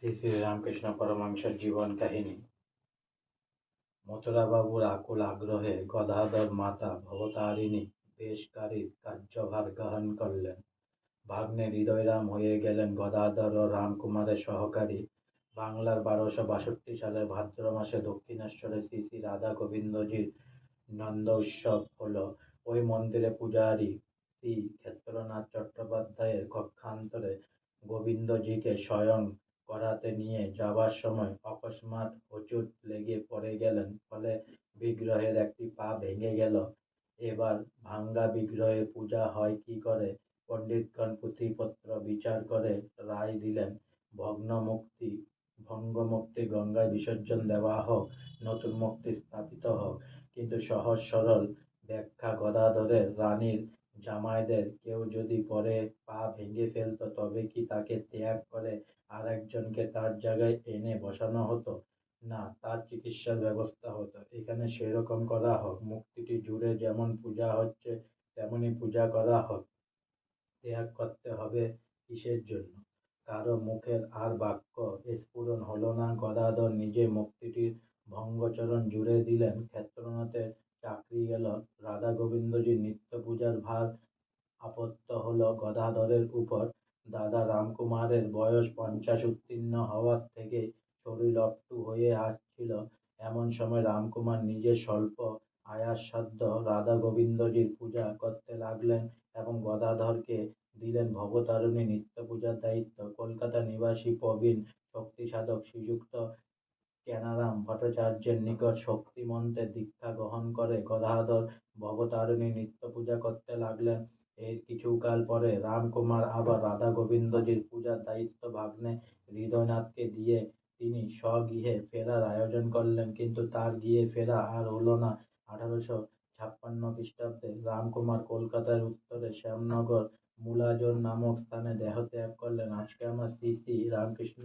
শ্রী শ্রী রামকৃষ্ণ পরমহংসের জীবন কাহিনী। মথুরাবাবুর আকুল আগ্রহে গদাধর মাতা ভবতারিণী বেশকারীর কার্যভার গ্রহণ করলেন। ভাগ্নে হৃদয়রাম হয়ে গেলেন গদাধর ও রামকুমারের সহকারী। বাংলার 1262 সালের ভাদ্র মাসে দক্ষিণেশ্বরে শ্রী শ্রী রাধা গোবিন্দজির নন্দ উৎসব হল। ওই মন্দিরে পূজারী শ্রী ক্ষেত্রনাথ চট্টোপাধ্যায়ের কক্ষান্তরে গোবিন্দজিকে শয়ন করাতে নিয়ে যাবার সময় অকস্মাৎ হোঁচট লেগে পড়ে গেলেন, ফলে বিগ্রহের একটি পা ভেঙে গেল। এবার ভাঙা বিগ্রহে পূজা হয় কি করে? পণ্ডিতগণ পুঁথিপত্র বিচার করে রায় দিলেন, ভঙ্গ মূর্তি গঙ্গায় বিসর্জন দেওয়া হোক, নতুন মূর্তি স্থাপিত হোক। কিন্তু সহজ সরল ব্যাখ্যা, গদাধরের রানীর জামাইদের কেউ যদি পরে পা ভেঙে ফেলত, তবে কি তাকে ত্যাগ করে আর একজনকে তার জায়গায় এনে বসানো হতো? না, তার চিকিৎসার ব্যবস্থা হতো। এখানে সেরকম করা হোক। মূর্তিটি জুড়ে যেমন পূজা হচ্ছে তেমনি পূজা করা হোক। ত্যাগ করতে হবে কিসের জন্য? কারো মুখের আর বাক্য স্ফুরণ হলো না। গদাধর নিজে মূর্তিটির ভঙ্গচরণ জুড়ে দিলেন। ক্ষেত্রনাথের চাকরি গেল। রাধা গোবিন্দজির নিত্য পূজার ভার আপত্ত হলো গদাধরের উপর। দাদা রামকুমারের বয়স 50 উত্তীর্ণ হওয়ার থেকে শরীর অট্টু হয়ে আসছিল। এমন সময় রামকুমার নিজে স্বল্প আয়াসসাধ্য রাধা গোবিন্দজির পূজা করতে লাগলেন এবং গদাধরকে দিলেন ভবতারিণী নিত্য পূজার দায়িত্ব। কলকাতা নিবাসী প্রবীণ শক্তিসাধক শ্রীযুক্ত জ্ঞানারাম ভট্টাচার্যের নিকট শক্তি মন্ত্রের দীক্ষা গ্রহণ করে গদাধর ভবতারিণী নিত্য পূজা করতে লাগলেন। এর কিছুকাল পরে রামকুমার আবার রাধা গোবিন্দজির পূজার দায়িত্ব ভাগ্নে হৃদয়নাথকে দিয়ে তিনি স্বগৃহে ফেরার আয়োজন করলেন। কিন্তু তার গৃহে ফেরা আর হলো না। 1856 খ্রিস্টাব্দে রামকুমার কলকাতার উত্তরে শ্যামনগর মুলাজোর নামক স্থানে দেহত্যাগ করলেন। আজকে আমার শ্রী শ্রী রামকৃষ্ণ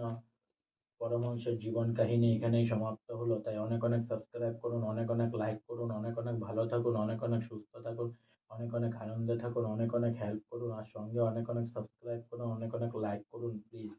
পরমহংসের জীবন কাহিনী এখানেই সমাপ্ত হলো। তাই অনেক অনেক সাবস্ক্রাইব করুন, অনেক অনেক লাইক করুন, অনেক অনেক ভালো থাকুন, অনেক অনেক সুস্থ থাকুন, অনেক অনেক আনন্দে থাকুন, অনেক অনেক হেল্প করুন, আর সঙ্গে অনেক অনেক সাবস্ক্রাইব করুন, অনেক অনেক লাইক করুন প্লিজ।